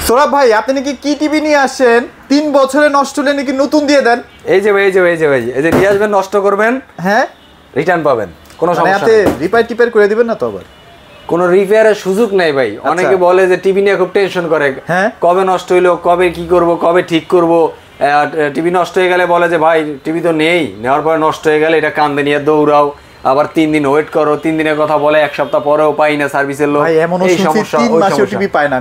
সোরা ভাই আপনি নাকি কি টিভি নিয়ে আসেন 3 বছরে নষ্ট হলে নাকি নতুন দিয়ে দেন? এই যে নিয়ে আসবেন, নষ্ট করবেন, হ্যাঁ রিটার্ন পাবেন, কোনো সমস্যা নেই। রিপেয়ার করে দিবেন না তো? আবার কোনো রিপেয়ারের সুযোগ নাই ভাই। অনেকে বলে যে টিভি নিয়ে খুব টেনশন করে, কবে নষ্ট হইলো, কবে কি করব, কবে ঠিক করব। টিভি নষ্ট হয়ে গেলে বলে যে ভাই টিভি তো নেই, নেওয়ার পরে নষ্ট হয়ে গেলে এটা কান্দে নিয়ে দৌড়াও, আবার 3 দিন ওয়েট করো, 3 দিনের কথা বলে 1 সপ্তাহ পরেও পাই না সার্ভিসের লোক। এই সমস্যা 3 মাসেও টিভি পায় না,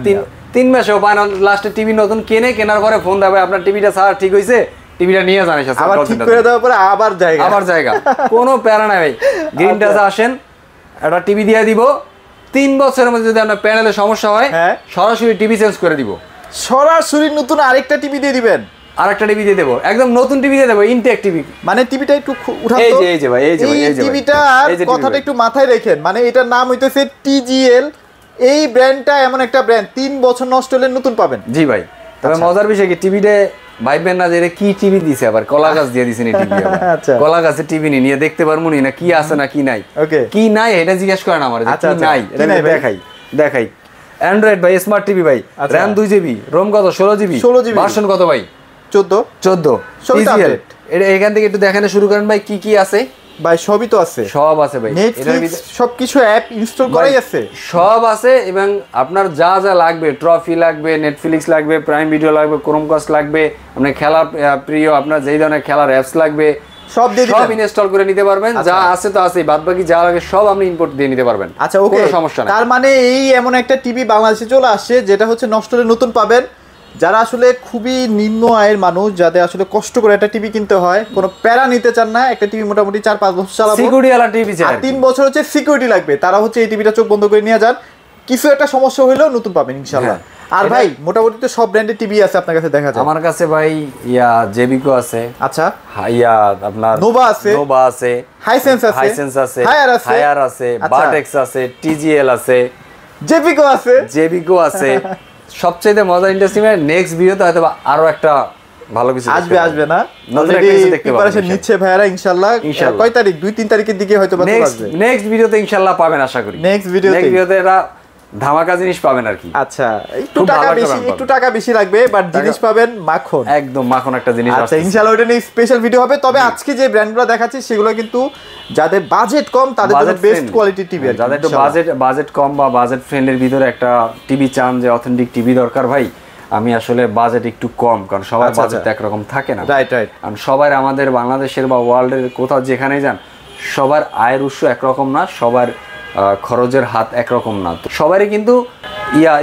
3 মাসেও পায় না। লাস্টে টিভি নতুন কেনার পরে ফোন দেয়, আপনার টিভিটা স্যার ঠিক হয়েছে, টিভিটা নিয়ে যান, আবার ঠিক করে দেওয়ার পরে আবার জায়গা কোনো প্যারা নাই ভাই। গ্রিন টাচে আসেন, একটা টিভি দিয়ে দিব, 3 বছরের মধ্যে যদি আপনার প্যানেলে সমস্যা হয় সরাসরি টিভি চেঞ্জ করে দিব। সরাসরি নতুন আরেকটা টিভি দিয়ে দিবেন? আরেকটা টিভি দিয়ে দেবো, একদম নতুন টিভি দিয়ে দেবো, ইনটেক টিভি। মানে টিভিটা একটু উঠান তো। এই যে ভাই, এই টিভিটা কথাটা একটু মাথায় রাখেন, মানে এটার নাম হইতেছে TGL। এই ব্র্যান্ডটা এমন একটা ব্র্যান্ড 3 বছর নষ্ট হলে নতুন পাবেন। জি ভাই, তবে মজার বিষয় কি, টিভিতে ভাইবেন না যে এটা কি টিভি দিছে, আবার কলা গাছ দিয়ে দিছেন এই টিভি। কলা গাছের টিভি নিয়ে দেখতে পারবো না কি আছে না কি নাই। কি নাই এটা জিজ্ঞেস করেন আমার, কি নাই এটা দেখাই। অ্যান্ড্রয়েড ভাই, স্মার্ট টিভি ভাই, RAM 2 GB, রোম কত 16 GB, ভার্সন কত ভাই 14 TGL। এটা এখান থেকে একটু দেখানো শুরু করেন ভাই, কি আছে ভাই? সবই তো আছে, সব আছে ভাই, সবকিছু অ্যাপ ইনস্টল করাই আছে, সব আছে। এবং আপনার যা যা লাগবে, ট্রফি লাগবে, নেটফ্লিক্স লাগবে, প্রাইম ভিডিও লাগবে, ক্রোমকাস্ট লাগবে, আপনার খেলা প্রিয় আপনার যেই ধরনের খেলার অ্যাপস লাগবে সব ইনস্টল করে নিতে পারবেন। যা আছে তো আছে, বাদ বাকি যা লাগে সব আপনি ইম্পোর্ট দিয়ে নিতে পারবেন। আচ্ছা ওকে, কোনো সমস্যা নাই। তার মানে এই এমন একটা টিভি বাংলাদেশে চলে আসছে যেটা হচ্ছে নষ্ট হলে নতুন পাবেন। যারা আসলে খুবই নিম্ন আয়ের মানুষ, যাদের আসলে কষ্ট করে একটা টিভি কিনতে হয়, কোনো প্যারা নিতে চান না, একটা টিভি মোটামুটি 4-5 বছর চালাবো, সিকিউরিটি ওয়ালা টিভি চাই, আর 3 বছর হচ্ছে সিকিউরিটি লাগবে, তারা হচ্ছে এই টিভিটা চোখ বন্ধ করে নিয়ে যান, কিছু একটা সমস্যা হইলেও নতুন পাবেন ইনশাআল্লাহ। আর ভাই মোটামুটি তো সব ব্র্যান্ডের টিভি আছে আপনার কাছে দেখা যায়। আমার কাছে ভাই জেবিকো আছে, আচ্ছা আপনার নোভা আছে, হাইসেন্স আছে, হায়ার আছে, বাটেক্স আছে, TGL আছে, জেবিকো আছে। সবচেয়ে মজার ইন্টারেস্টিং নেক্সট ভিডিওতে হয়তো আরো একটা ভালো কিছু আসবে না, প্রিপারেশন নিচ্ছে ভাইরা ইনশাআল্লাহ। কয় তারিখ? 2-3 তারিখের দিকে হয়তো আসবে। নেক্সট ভিডিওতে ইনশাআল্লাহ পাবেন আশা করি। নেক্সট ভিডিওতে এরা ধামাকা জিনিস পাবেন আর কি। আচ্ছা একটু টাকা বেশি লাগবে, বাট জিনিস পাবেন মাখন, একদম মাখন একটা জিনিস। আচ্ছা ইনশাআল্লাহ ওটা নিয়ে স্পেশাল ভিডিও হবে। তবে আজকে যে ব্র্যান্ডগুলো দেখাচ্ছি সেগুলো কিন্তু যাদের বাজেট কম তাদের জন্য বেস্ট কোয়ালিটি টিভি। যাদের একটু বাজেট কম বা বাজেট ফ্রেন্ডলির ভিতরে একটা টিভি চান, যে অথেন্টিক টিভি দরকার ভাই, আমি আসলে বাজেট একটু কম, কারণ সবার বাজেট একরকম থাকে না। রাইট কারণ সবার আমাদের বাংলাদেশের বা ওয়ার্ল্ডের কোথাও যেখানেই যান, সবার আয়ের উৎস একরকম না, সবার খরচের হাত একরকম না। তো সবারই কিন্তু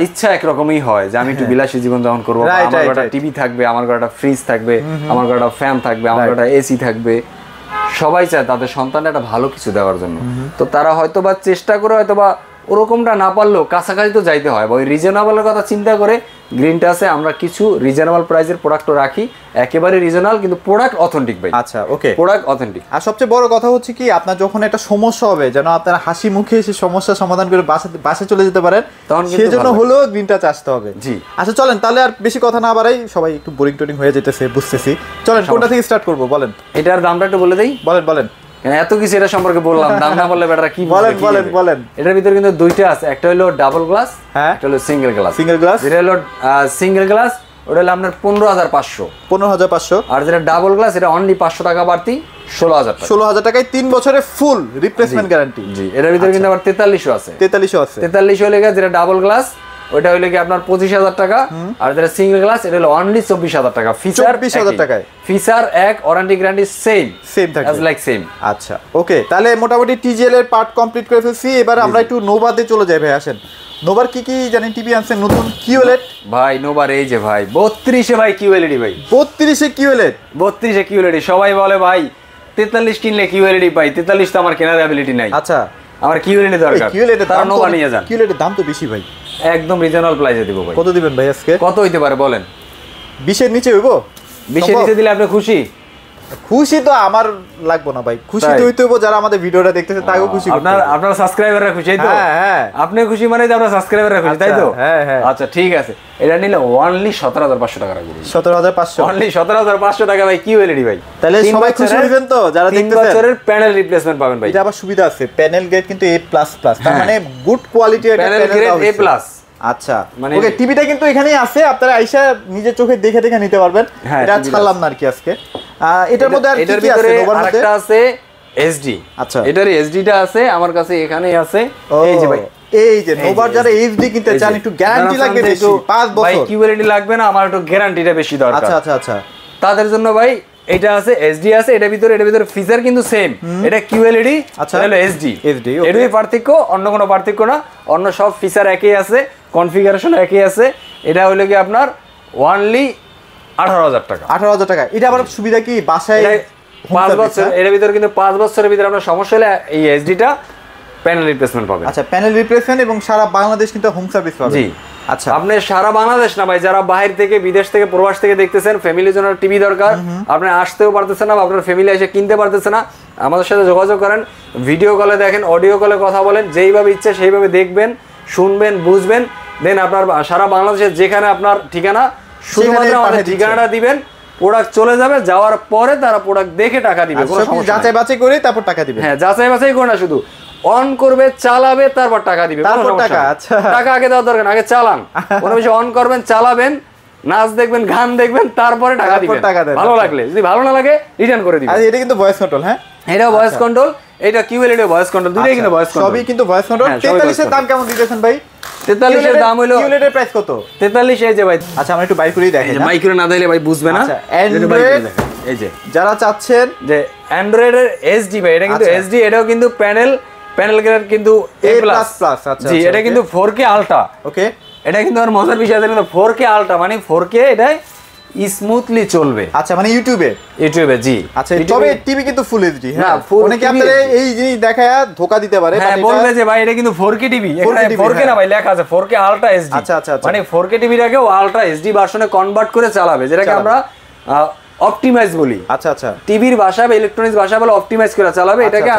ইচ্ছা একরকমই হয় যে আমি একটু বিলাসী জীবন যাপন করবো, আমার ঘরে টিভি থাকবে, আমার ঘরে একটা ফ্রিজ থাকবে, আমার ঘরে একটা ফ্যান থাকবে, আমার ঘরে একটা এসি থাকবে। সবাই চায় তাদের সন্তানকে একটা ভালো কিছু দেওয়ার জন্য। তো তারা হয়তোবা চেষ্টা করে, হয়তোবা ওরকমটা না পারলেও কাছাকাছি তো যাইতে হয়, বা ওই রিজনেবলের কথা চিন্তা করে গ্রিন টাচে আমরা কিছু রিজনেবল প্রাইসের প্রোডাক্টও রাখি, একেবারে রিজনেবল কিন্তু প্রোডাক্ট অথেন্টিক ভাই। আচ্ছা ওকে, প্রোডাক্ট অথেন্টিক। আর সবচেয়ে বড় কথা হচ্ছে কি, আপনার যখন একটা সমস্যা হবে যেন আপনারা হাসি মুখে এসে সমস্যা সমাধান করে বাসায় চলে যেতে পারেন, সেজন্য হলো গ্রিন টাচ আসতে হবে। জি আচ্ছা চলেন তাহলে আর বেশি কথা না বাড়াই, সবাই একটু বোরিং হয়ে যেতেছে বুঝতেছি। চলেন কোনটা থেকে স্টার্ট করবো বলেন? এটার দামটা একটু বলে দেই। বলেন এত কিছু এটা সম্পর্কে বললাম, দাম না বললে বেটারা কি বলেন। এটার ভিতরে কিন্তু দুইটা আছে, একটা হলো ডাবল গ্লাস, একটা হলো সিঙ্গেল গ্লাস। যেটা হলো সিঙ্গেল গ্লাস ওটা হলো আপনার 15,500, আর যেটা ডাবল গ্লাস এটা অনলি 500 টাকা বাড়তি 16,000 টাকায় 3 বছরের ফুল রিপ্লেসমেন্ট গ্যারান্টি। জি এটার ভিতরে কিন্তু আবার 4300 আছে। 43 হলে যেটা ডাবল গ্লাস ওটা হইলে কি আপনার 25,000 টাকা, আর যেটা সিঙ্গেল গ্লাস এটা হলো অনলি 24,000 টাকা। ফিচার 24,000 টাকায়, ফিচার এক, ওয়ারেন্টি গ্যারান্টি সেম থাকে, অ্যাজ লাইক সেম। আচ্ছা ওকে, তাহলে মোটামুটি TGL এর পার্ট কমপ্লিট করে ফেলছি। এবার আমরা একটু নোভাতে চলে যাই ভাই। আসেন নোভার কি জানেন টিভি আনছেন নতুন? কিউএলইডি ভাই, নোভার এই যে ভাই 32 ভাই কিউএলইডি ভাই, 32 কিউএলইডি। সবাই বলে ভাই 43 কিনলে কিউএলইডি পাই, 43 তো আমার কেনার অ্যাবিলিটি নাই। আচ্ছা আমার কিউএলইডি দরকার, তারা নোভা নিয়ে যান। কিউএলইডির দাম তো বেশি ভাই, একদম রিজনেবল প্রাইসে দিব ভাই। কত দিবেন ভাই আজকে? কত হইতে পারে বলেন? 20 এর নিচে হইব? 20 এর নিচে দিলে আপনি খুশি? খুশি তো আমার লাগবো না ভাই, খুশি তো হইতে হবে যারা আমাদের ভিডিওটা দেখতেছে তাকেও খুশি করতে হবে। আপনার সাবস্ক্রাইবাররা খুশি তো? হ্যাঁ আপনি খুশি মানে যে আপনার সাবস্ক্রাইবাররা খুশি, তাই তো? হ্যাঁ আচ্ছা ঠিক আছে, এটা নিলে অনলি 17,500 টাকা রাখবো। 17,500 অনলি 17,500 টাকা ভাই কিউএলইডি ভাই। তাহলে সবাই খুশি হবেন তো যারা দেখতেছেন? 3 বছরের প্যানেল রিপ্লেসমেন্ট পাবেন ভাই। এটা আবার সুবিধা আছে, প্যানেল গ্রেড কিন্তু A++, তার মানে গুড কোয়ালিটি একটা প্যানেল গ্রেড A+। আচ্ছা মানে ওকে টিভিটা কিন্তু এখানেই আছে, আপনারা আইসা নিজের চোখে দেখে দেখে নিতে পারবেন। হ্যাঁ, এটা ছাড়লাম না আর কি আজকে। এটার মধ্যে আর এটার কি আছে? ভিতরে নোভার মধ্যে আরেকটা আছে এসডি। আচ্ছা এটার এসডিটা আছে আমার কাছে, এখানেই আছে। এই যে ভাই, এই যে নোভার যারা এইচডি কিনতে চান, একটু গ্যারান্টি লাগবে বেশি, 5 ভাই বছর। কিউএলইডি লাগবে না, আমার একটু গ্যারান্টিটা বেশি দরকার। আচ্ছা আচ্ছা আচ্ছা তাদের জন্য ভাই এটা আছে, এসডি আছে। এটার ভিতরে ফিচার কিন্তু সেম। এটা কিউএলইডি, আচ্ছা এটা হলো এসডি। এসডি এটাই পার্থক্য, অন্য কোনো পার্থক্য না। অন্য সব ফিচার একই আছে, কনফিগারেশন একই আছে। এটা হলো কি আপনার অনলি 18,000 টাকা। 18,000 টাকা। এটা আবার সুবিধা কি বাসায় 5 বছর, এর ভিতরে কিন্তু 5 বছরের ভিতরে আপনার সমস্যা হলে এই এসডিটা প্যানেল রিপ্লেসমেন্ট পাবেন। আচ্ছা প্যানেল রিপ্লেসমেন্ট এবং সারা বাংলাদেশ কিন্তু হোম সার্ভিস পাবেন। জি আচ্ছা আপনি সারা বাংলাদেশ না ভাই, যারা বাইরে থেকে বিদেশ থেকে প্রবাস থেকে দেখতেছেন, ফ্যামিলির জন্য টিভি দরকার, আপনি আসতেও পারতেছেন না, আপনার ফ্যামিলি এসে কিনতে পারতেছে না, আমাদের সাথে যোগাযোগ করেন, ভিডিও কলে দেখেন, অডিও কলে কথা বলেন, যেইভাবে ইচ্ছে সেইভাবে দেখবেন, শুনবেন, বুঝবেন। দেন আপনার সারা বাংলাদেশের যেখানে আপনার ঠিকানা, শুধুমাত্র আমাদের ঠিকানাটা দিবেন, প্রোডাক্ট চলে যাবে, যাওয়ার পরে তারা প্রোডাক্ট দেখে টাকা দিবে, কোনো সমস্যা যাচাই বাছাই করে তারপর টাকা দিবে। হ্যাঁ যাচাই বাছাই করে না, শুধু অন করবে, চালাবে, তারপর টাকা দিবে, তারপর টাকা। আচ্ছা টাকা আগে দেওয়ার দরকার না, আগে চালান। কোনো বিষয় অন করবেন, চালাবেন, নাচ দেখবেন, গান দেখবেন, তারপরে টাকা দিবেন। ভালো লাগলে, যদি ভালো না লাগে রিটার্ন করে দিবেন। আর এটা কিন্তু ভয়েস কন্ট্রোল। হ্যাঁ এটা ভয়েস কন্ট্রোল, এটা কিউএলইডি ভয়েস কন্ট্রোল, দুটোই কিন্তু ভয়েস কন্ট্রোল, সবই কিন্তু ভয়েস কন্ট্রোল। 43 এর দাম কেমন দিতেছেন ভাই? 43 এর দাম হলো, কিউএলইডি এর প্রাইস কত? 43 এই যে ভাই। আচ্ছা আমরা একটু বাইর করেই দেখাই। মাইক্রো না দিলে ভাই বুঝবে না। আচ্ছা অ্যান্ড্রয়েড এই যে যারা চাচ্ছেন যে অ্যান্ড্রয়েডের এসডি ভাই, এটা কিন্তু এসডি, এটাও কিন্তু প্যানেল গ্রেড কিন্তু A++। আচ্ছা জি, এটা কিন্তু 4K আলট্রা। ওকে এটা কিন্তু আর মজার বিষয় আছে, কিন্তু 4K আলট্রা মানে 4K এটা স্মুথলি চলবে। আচ্ছা মানে ইউটিউবে জি। আচ্ছা তবে টিভি কিন্তু ফুল এইচডি। না, হ্যাঁ full অনেকে TV আপনাদের এই জিনিস দেখায়া ধোকা দিতে পারে। হ্যাঁ বলবে যে ভাই এটা কিন্তু 4K টিভি, এখানে 4K না ভাই, লেখা আছে 4K আলট্রা এসডি। আচ্ছা আচ্ছা মানে 4K টিভিটাকে আলট্রা এসডি ভার্সনে কনভার্ট করে চালাবে, যেটাকে আমরা অপটিমাইজ বলি। আচ্ছা আচ্ছা টিভির ভাষা বা ইলেকট্রনিক্স ভাষা বলে অপটিমাইজ করে চালাবে, এটাকে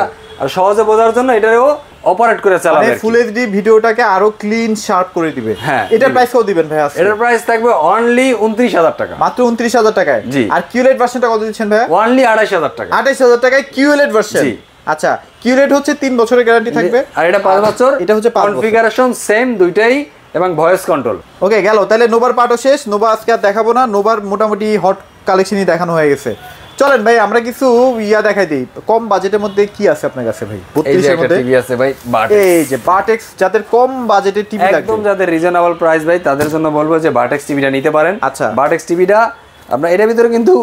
আর সহজে বোঝার জন্য এটাও অপারেট করে চালাবে। মানে ফুল এইচডি ভিডিওটাকে আরো ক্লিন শার্প করে দিবে। হ্যাঁ এটার প্রাইস কত দিবেন ভাই আজকে? এটার প্রাইস থাকবে অনলি 29,000 টাকা, মাত্র 29,000 টাকায়। জি। আর কিউলেট ভার্সনটা কত দিচ্ছেন ভাই? অনলি 28,000 টাকা। 28,000 টাকায় কিউলেট ভার্সন। জি। আচ্ছা কিউলেট হচ্ছে 3 বছরের গ্যারান্টি থাকবে, আর এটা 5 বছর। এটা হচ্ছে 5 বছর। কনফিগারেশন সেম দুইটাই, এবং ভয়েস কন্ট্রোল। ওকে গেল তাহলে নোভার পার্টও শেষ। নোভা আজকে আর দেখাবো না, নোভার মোটামুটি হট কালেকশনই দেখানো হয়ে গেছে। চলেন ভাই আমরা কিছু দেখাই দিই। কম বাজেটের মধ্যে কি আছে আপনার কাছে ভাই? 32 এর মধ্যে টিভি আছে ভাই, এই যে বাটেক্স, যাদের কম বাজেটের টিভি লাগবে, একদম যাদের রিজনেবল প্রাইস ভাই, তাদের জন্য বলবো যে বাটেক্স টিভিটা নিতে পারেন। আচ্ছা বাটেক্স টিভিটা আপনার এটার ভিতরে কিন্তু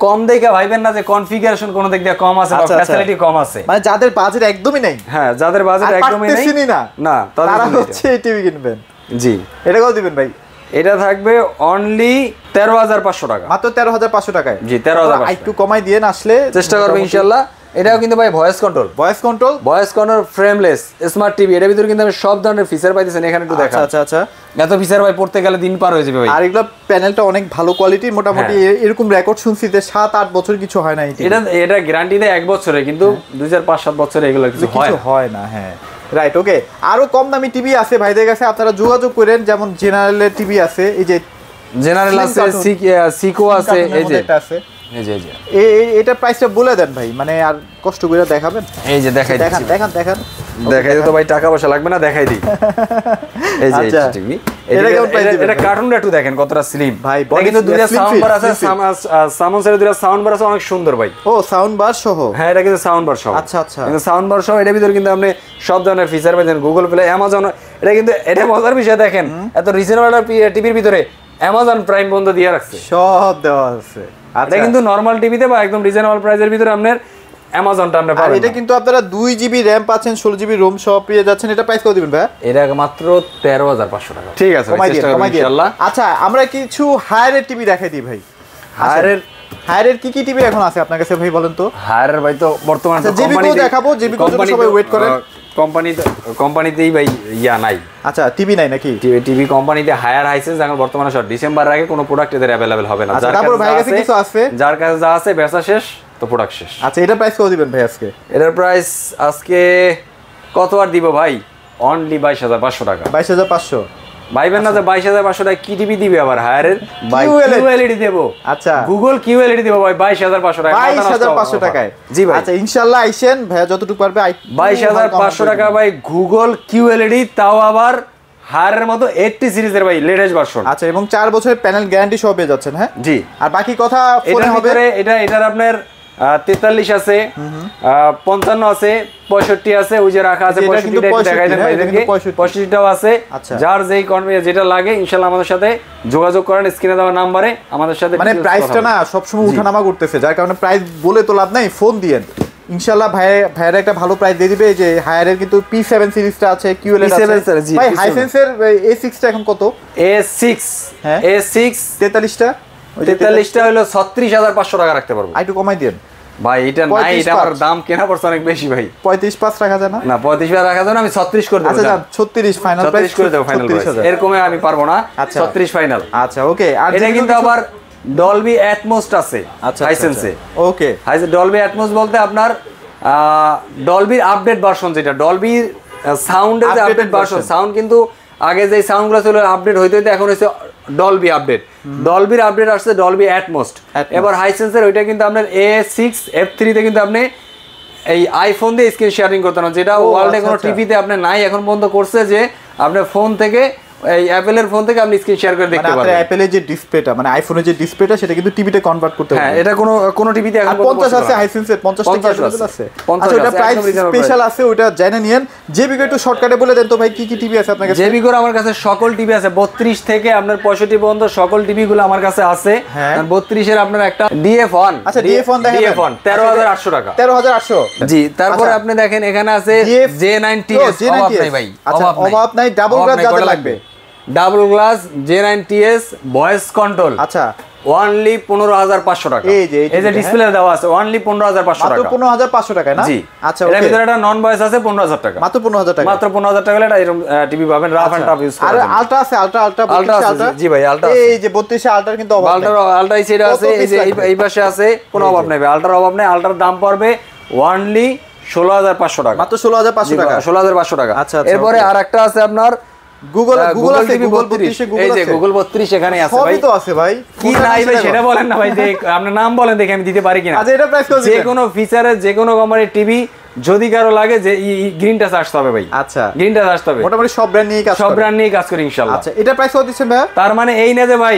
কম দেখে ভাইবেন না যে কনফিগারেশন কোনো দিক দিয়ে কম আছে বা ফ্যাসিলিটি কম আছে, মানে যাদের বাজেট একদমই নাই। হ্যাঁ যাদের বাজেট একদমই নেই না তারা হচ্ছে এই টিভি কিনবেন। জি। এটা কত দিবেন ভাই? এটা থাকবে অনলি 13,500 টাকা, মাত্র 13,500 টাকায়। জি 13,500। একটু কমাই দিয়েন, আসলে চেষ্টা করবে ইনশাআল্লাহ। এটাও কিন্তু ভাই voice control frameless smart TV. এর ভিতরে কিন্তু আমি সব ধরনের ফিচার পাইতেছেন, এখানে একটু দেখা। আচ্ছা আচ্ছা এত ফিচার ভাই পড়তে গেলে দিন পার হয়ে যাবে ভাই। আর এগুলো প্যানেলটা অনেক ভালো কোয়ালিটির, মোটামুটি এরকম রেকর্ড শুনছি যে 7-8 বছর কিছু হয় না। এটা গ্যারান্টি দেয় 1 বছরে, কিন্তু 2005-7 বছরে এগুলো কিছু হয় না। হ্যাঁ রাইট ওকে। আরো কম দামি টিভি আছে ভাইদের কাছে, আপনারা যোগাযোগ করেন। যেমন জেনারেলের টিভি আছে, এই যে জেনারেল আছে, সিকো আছে, এই যে আছে, এই যে এটা প্রাইসটা বলে দেন ভাই, মানে আর কষ্ট করে দেখাবেন। এই যে দেখাই তো ভাই, টাকা পয়সা লাগবে না, দেখাই দিই। এই যে টিভি, এটা কার্টুনটা একটু দেখেন কতটা স্লিম ভাই। কিন্তু দুইটা সাউন্ড বার আছে, সামন্সের দুইটা সাউন্ড বার আছে, অনেক সুন্দর ভাই। ও সাউন্ড বার সহ? হ্যাঁ এটা কিন্তু সাউন্ড বার সহ। আচ্ছা আচ্ছা, কিন্তু সাউন্ড বার সহ। এটার ভিতরে কিন্তু আপনি সব ধরনের ফিচার পাবেন, গুগল প্লে, অ্যামাজন। এটা কিন্তু এটা মজার বিষয়, দেখেন এত রিজনেবল টিভির ভিতরে অ্যামাজন প্রাইম বন্ধ দিয়ে রাখছে, সব দেওয়া আছে। এটা কিন্তু নরমাল টিভিতে বা একদম রিজনেবল প্রাইসের ভিতরে আপনার অ্যামাজনটা আপনি পাবেন। এটা কিন্তু আপনারা 2 জিবি র‍্যাম পাচ্ছেন, 16 জিবি রোম সহ পেয়ে যাচ্ছেন। এটা প্রাইস কত দিবেন ভাই? এটা মাত্র 13,500 টাকা। ঠিক আছে চেষ্টা করব ইনশাআল্লাহ। আচ্ছা আমরা কিছু হায়ারের টিভি দেখাই দিই ভাই। হায়ারের কি টিভি এখন আছে আপনার কাছে ভাই বলেন তো? হায়ারের ভাই তো বর্তমানে কোম্পানি দেখাবো, জিবি কত সবাই ওয়েট করেন। কোম্পানিতেই ভাই নাই। আচ্ছা টিভি নাই নাকি? টিভি কোম্পানিতে হায়ার হাইসেন্স এখন বর্তমানে সব ডিসেম্বর আগে কোনো প্রোডাক্ট এদের अवेलेबल হবে না। যার কাছে যা আছে বেচা শেষ, তো প্রোডাক্ট শেষ। আচ্ছা এটার প্রাইস কত দিবেন ভাই আজকে? এটার প্রাইস আজকে কত আর দিব ভাই? অনলি 22,500 টাকা। 22,500 ভাইবেন না যে 22,500 টাকা কি টিভি দিবে আবার হায়ারের? কিউএলইডি দেব। আচ্ছা গুগল কিউএলইডি দেব ভাই 22,500 টাকা। 22,500 টাকায়। জি ভাই। আচ্ছা ইনশাআল্লাহ আইছেন ভাই যতটুকু পারবে। 22,500 টাকা ভাই গুগল কিউএলইডি, তাও আবার হায়ারের মতো 80 সিরিজের ভাই লেটেস্ট ভার্সন। আচ্ছা, এবং 4 বছরের প্যানেল গ্যারান্টি সহ পেয়ে যাচ্ছেন। হ্যাঁ জি। আর বাকি কথা ফোনে হবে। এটার আপনার 43 আছে, 55 আছে, 65 আছে, ওই যে রাখা আছে 65টা দেখাই দেন ভাইদেরকে, 65টাও আছে। যার যেই যেটা লাগে ইনশাআল্লাহ আমাদের সাথে যোগাযোগ করেন স্ক্রিনে দেওয়া নম্বরে আমাদের সাথে। মানে প্রাইসটা না সবসময় উঠানামা করতেছে, যার কারণে প্রাইস বলে তো লাভ নাই, ফোন দিয়েন ইনশাআল্লাহ ভাইয়ের একটা ভালো প্রাইস দিয়ে দিবে। যে হায়ারের কিন্তু P7 সিরিজটা আছে, QL আছে ভাই। হাইসেন্সের A6 টা এখন কত? A6 হ্যাঁ A6 43টা 43টা হলো 36,500 টাকা রাখতে পারবো। একটু কমাই দেন ভাই। এটা নাই, এটা আমার দাম কেনা পড়ছে অনেক বেশি ভাই। 35,500 রাখা যায় না? না 35,000 রাখা যায় না, আমি 36 করে দেব। আচ্ছা 36 ফাইনাল প্রাইস করে দেব, ফাইনাল প্রাইস এরকমে আমি পারবো না। 36 ফাইনাল। আচ্ছা ওকে। আর এটা কিন্তু আবার ডলবি অ্যাটমস আছে হাইসেন্সে। ওকে, ডলবি অ্যাটমস বলতে আপনার ডলবির আপডেট ভার্সন, যেটা ডলবির সাউন্ডের যে আপডেট ভার্সন। সাউন্ড কিন্তু আগে যে সাউন্ডগুলো ছিল আপডেট হইতে হইতে এখন হচ্ছে ডলবি আপডেট। ডলবির আপডেট আসছে ডলবি অ্যাটমস। এবার হাইসেন্সের ওইটা কিন্তু আপনার A6 F3 তে কিন্তু আপনি এই আইফোন দিয়ে স্ক্রিন শেয়ারিং করতে পারেন, যেটা ওয়ার্ল্ডে কোনো টিভিতে আপনি নাই এখন পর্যন্ত করছে, যে আপনার ফোন থেকে এই অ্যাপেলের ফোন থেকে আপনি স্ক্রিন শেয়ার করে দেখতে পারবেন। মানে অ্যাপেলের যে ডিসপ্লেটা, মানে আইফোনের যে ডিসপ্লেটা, সেটা কিন্তু টিভিতে কনভার্ট করতে পারবেন। হ্যাঁ, এটা কোন টিভিতে এখন 50 আছে, হাইসেন্সের 50 টা अवेलेबल আছে। আচ্ছা, ওটা প্রাইস স্পেশাল আছে, ওটা জেনে নিয়েন। জেবিকো একটু শর্টকাটে বলে দেন তো ভাই, কি কি টিভি আছে আপনার কাছে? জেবিকোর আমার কাছে সকল টিভি আছে, 32 থেকে আপনার 65 পর্যন্ত সকল টিভিগুলো আমার কাছে আছে। 32 এর আপনার একটা DF1। আচ্ছা, DF1 দেখেন, DF1 13,800 টাকা। 13,800 জি। তারপরে আপনি দেখেন এখানে আছে J9TS। অভাব নাই ভাই, আচ্ছা অভাব নাই। ডাবল গ্লাস যাদের লাগবে, double glass J9TS voice control. আচ্ছা অনলি 15,500 টাকা। এই যে ডিসপ্লে দেওয়া আছে অনলি 15,500 টাকা। মাত্র 15,500 টাকা না? জি। আচ্ছা, এর ভিতরে একটা নন ভয়েস আছে 15,000 টাকা। মাত্র 15,000 টাকা। মাত্র 15,000 টাকা হলে এটা এরকম টিভি পাবেন, রাফ এন্ড টাফ ইউজ করার জন্য। আর আলট্রা আছে, আলট্রা। জি ভাই, আলট্রা আছে। এই যে 32 আলট্রা কিন্তু অভাব নাই। আলট্রা এই সাইডে আছে, এই যে এই পাশে আছে, কোনো অভাব নাই ভাই। আলট্রার অভাব নাই। আলট্রার দাম পড়বে অনলি 16,500 টাকা। মাত্র 16,500 টাকা। 16,500 টাকা। আচ্ছা। এরপরে আরেকটা আছে আপনার গুগল আছে, গুগল 32 এই যে গুগল 32 এখানে আছে ভাই। সবই তো আছে ভাই, কি নাই ভাই সেটা বলেন না ভাই। আপনার নাম বলেন দেখি আমি দিতে পারি কিনা। আচ্ছা, এটা প্রাইস কত? যে কোনো ফিচারের যে কোনো কোম্পানির টিভি যদি কারো লাগে, যে গ্রিন টাচ আসতে হবে ভাই। আচ্ছা, গ্রিন টাচ আসতে হবে। মোটামুটি সব ব্র্যান্ড নিয়ে কাজ করি ইনশাআল্লাহ। আচ্ছা, এটা প্রাইস কত দিচ্ছেন ভাই? তার মানে এই না যে ভাই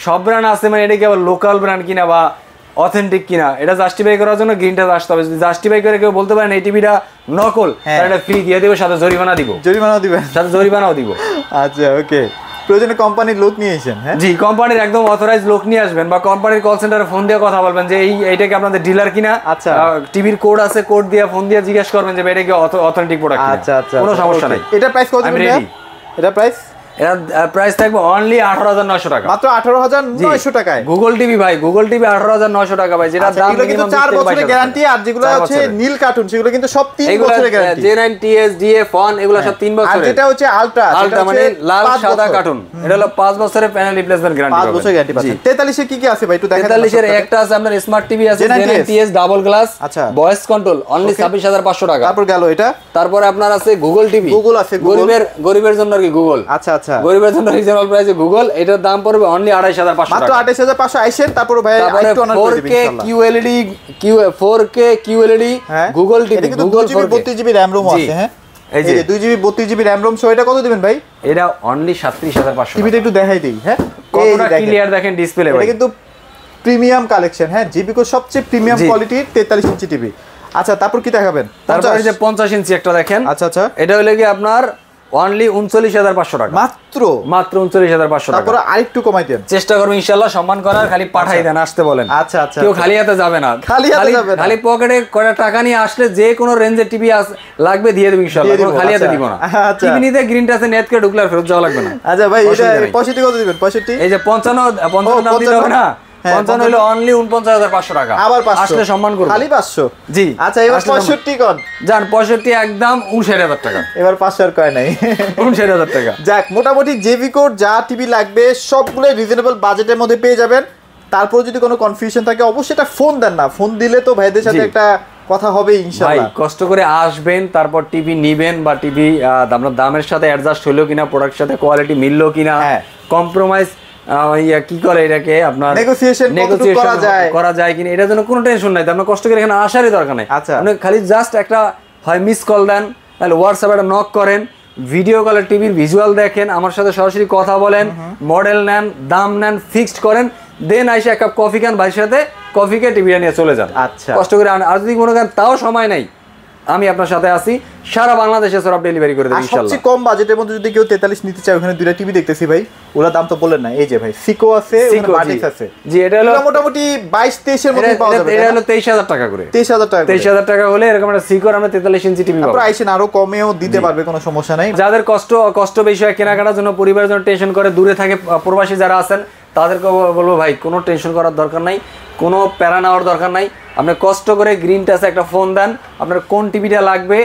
সব ব্র্যান্ড আছে মানে এটা কি আবার লোকাল ব্র্যান্ড কিনা বা অথেন্টিক কিনা, এটা জাস্টিফাই করার জন্য গ্রিন টাচ আসতে হবে। যদি জাস্টিফাই করে কেউ বলতে পারেন এই টিভিটা নকল, তাহলে এটা ফ্রি দিয়ে দেব, সাথে জরিমানা দিব। সাথে জরিমানাও দিব। আচ্ছা ওকে। প্রয়োজনে কোম্পানির লোক নিয়ে আসেন। হ্যাঁ জি, কোম্পানির একদম অথরাইজড লোক নিয়ে আসবেন, বা কোম্পানির কল সেন্টারে ফোন দিয়ে কথা বলবেন যে এইটাকে আপনাদের ডিলার কিনা। আচ্ছা, টিভির কোড আছে, কোড দিয়ে ফোন দিয়ে জিজ্ঞেস করবেন যে এটা কি অথেন্টিক প্রোডাক্ট কিনা। আচ্ছা আচ্ছা, কোনো সমস্যা নাই। এটা প্রাইস কত দিবেন? এটা প্রাইস প্রাইস থাকবে অনলি 18,900 টাকা। মাত্র 18,900 টাকায় গুগল টিভি ভাই। গুগল টিভি 18,900 টাকা ভাই, যেটা দাম কিন্তু 4 বছরের গ্যারান্টি। আর যেগুলো হচ্ছে নীল কার্টুন সেগুলো কিন্তু সব 3 বছরের গ্যারান্টি। J9TS DF1 এগুলো সব 3 বছরের। আর যেটা হচ্ছে আলট্রা মানে লাল সাদা কার্টুন, এটা হলো 5 বছরের প্যানেল রিপ্লেসমেন্ট গ্যারান্টি। 5 বছরের গ্যারান্টি পাচ্ছেন। 43 এ কি আছে ভাই একটু দেখেন। 43 এর একটা আছে আপনার স্মার্ট টিভি আছে J9TS ডাবল গ্লাস। আচ্ছা, ভয়েস কন্ট্রোল অনলি 26,500 টাকা। তারপর গেল এটা। তারপরে আপনার আছে গুগল টিভি। গুগল আছে, গরিবের জন্য আর কি গুগল। আচ্ছা আচ্ছা, গরিবের জন্য রিজনেবল প্রাইসে গুগল। এটার দাম পড়বে অনলি 28,500 টাকা। মাত্র 28,500 আইছেন। তারপর ভাই একটু অনার করে দিবেন ইনশাআল্লাহ। 4K QLED Google TV. Google 32GB RAM ROM আছে। হ্যাঁ, এই যে 2GB 32GB RAM ROM সহ এটা কত দিবেন ভাই? এটা অনলি 37,500। টিভিটা একটু দেখাই দেই। হ্যাঁ, কতটা ক্লিয়ার দেখেন ডিসপ্লে ভাই। এটা কিন্তু প্রিমিয়াম কালেকশন। হ্যাঁ, জিবিকো সবচেয়ে প্রিমিয়াম কোয়ালিটির 43 ইঞ্চি টিভি। আচ্ছা, তারপর কি দেখাবেন? তারপরে যে 50 ইঞ্চি একটা দেখেন। আচ্ছা আচ্ছা, এটা হলো কি আপনার অনলি 39,500 টাকা। মাত্র 39,500 টাকা। তারপর আরেকটু কমাই দেন, চেষ্টা করব ইনশাআল্লাহ সম্মান করার। খালি পাঠাই দেন, আসতে বলেন। আচ্ছা আচ্ছা, কেউ খালি হাতে যাবে না। খালি পকেটে কয়টা টাকা নিয়ে আসলে যে কোনো রেঞ্জের টিভি লাগবে দিয়ে দেব ইনশাআল্লাহ। কোনো খালি হাতে দিব না। টিভি নিতে গ্রিন টাচে নেট করে ঢুকলে আর ফেরত যাওয়া লাগবে না। আচ্ছা ভাই, এটা 65 কত দিবেন? 65 এই যে 55 নাম দিতে হবে না। 55 হলো অনলি 49,500 টাকা। আবার 500 আসলে সম্মান করব। খালি 500। জি। আচ্ছা, এবার 65 কোন জান? 65 একদম 59,000 টাকা। এবার 500 আর কয় নাই। 59,000 টাকা। যাক, মোটামুটি জেবিকোর যা টিভি লাগবে সবগুলো রিজনেবল বাজেটের মধ্যে পেয়ে যাবেন। তারপর যদি কোনো কনফিউশন থাকে অবশ্যই এটা ফোন দেন না। ফোন দিলে তো ভাইদের সাথে একটা কথা হবে ইনশাআল্লাহ। ভাই কষ্ট করে আসবেন, তারপর টিভি নিবেন, বা টিভি আপনার দামের সাথে অ্যাডজাস্ট হলো কিনা, প্রোডাক্টের সাথে কোয়ালিটি মিললো কিনা, কম্প্রোমাইজ কি করে এটাকে আপনার নেগোসিয়েশন করা যায় কিনা, এটার জন্য কোনো টেনশন নাই। আপনার কষ্ট করে এখানে আসারই দরকার নেই। আচ্ছা, আপনি খালি জাস্ট একটা হয় মিস কল দেন, তাহলে হোয়াটসঅ্যাপে একটা নক করেন, ভিডিও কলের টিভির ভিজুয়াল দেখেন, আমার সাথে সরাসরি কথা বলেন, মডেল নেন, দাম নেন, ফিক্সড করেন, দেন আইসে এক কাপ কফি খান ভাইয়ের সাথে, কফিকে টিভিটা নিয়ে চলে যান। আচ্ছা। কষ্ট করে আর যদি মনে করেন তাও সময় নাই, আমি আপনার সাথে আছি, সারা বাংলাদেশে সব ডেলিভারি করে দেব আর ইনশাআল্লাহ। সবচেয়ে কম বাজেটের মধ্যে যদি কেউ 43 নিতে চায়, ওখানে দুইটা টিভি দেখতেছি ভাই, ওরা দাম তো বললেন না। এই যে ভাই সিকো আছে, ওখানে সিকো, বাটিক্স আছে। জি, এটা হলো এগুলো মোটামুটি 22-23 এর মধ্যে পাওয়া যাবে। এটা হলো 23,000 টাকা করে। 23,000 টাকা। 23,000 টাকা হলে এরকম একটা সিকোর আমরা 43 ইঞ্চি টিভি পাবো। আপনারা আইসেন, আরো কমেও দিতে পারবে, কোনো সমস্যা নাই। যাদের কষ্ট বেশি হয় কেনাকাটার জন্য, পরিবারের জন্য টেনশন করে দূরে থাকে, প্রবাসী যারা আছেন তাদেরকে বলবো ভাই কোনো টেনশন করার দরকার নাই, কোনো প্যারা নেওয়ার দরকার নাই। আপনি কষ্ট করে গ্রিন টাচে একটা ফোন দেন, আপনার কোন টিভিটা লাগবে,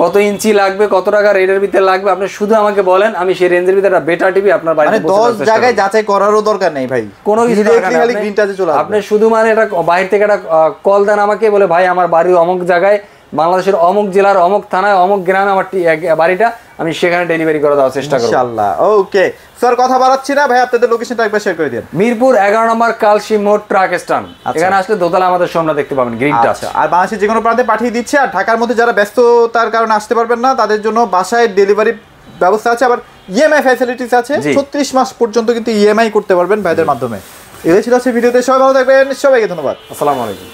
কত ইঞ্চি লাগবে, কত টাকা রেটের ভিতরে লাগবে, আপনি শুধু আমাকে বলেন, আমি সেই রেঞ্জের ভিতরে একটা বেটার টিভি আপনার বাড়িতে মানে 10 জায়গায় যাচাই করারও দরকার নেই ভাই, কোনো কিছু দরকার নেই। খালি গ্রিন টাচে চলে আসবে। আপনি শুধু মানে এটা বাইরে থেকে একটা কল দেন আমাকে, বলে ভাই আমার বাড়ি অমুক জায়গায়, বাংলাদেশের অমুক জেলার অমুক থানায় অমুক গ্রামে আমার বাড়িটা, আমি সেখানে ডেলিভারি করে দেওয়ার চেষ্টা করব ইনশাআল্লাহ। ওকে স্যার, কথা বাড়াচ্ছি না ভাই, আপনাদের লোকেশনটা একবার শেয়ার করে দিন। মিরপুর 11 নম্বর কালশি মোড় ট্রাক স্ট্যান্ড, এখানে আসলে দোতলা আমাদের সামনে দেখতে পাবেন গ্রিন টাচ। আচ্ছা, আর বাংলাদেশের যে কোনো প্রান্তে পাঠিয়ে দিচ্ছে। আর ঢাকার মধ্যে যারা ব্যস্ততার কারণে আসতে পারবেন না, তাদের জন্য বাসায় ডেলিভারি ব্যবস্থা আছে, আবার ইএমআই ফ্যাসিলিটিস আছে। 36 মাস পর্যন্ত কিন্তু ইএমআই করতে পারবেন ভাইদের মাধ্যমে। এই ছিল ভিডিওতে, সবাই ভালো থাকবেন, সবাইকে ধন্যবাদ, আসসালামু আলাইকুম।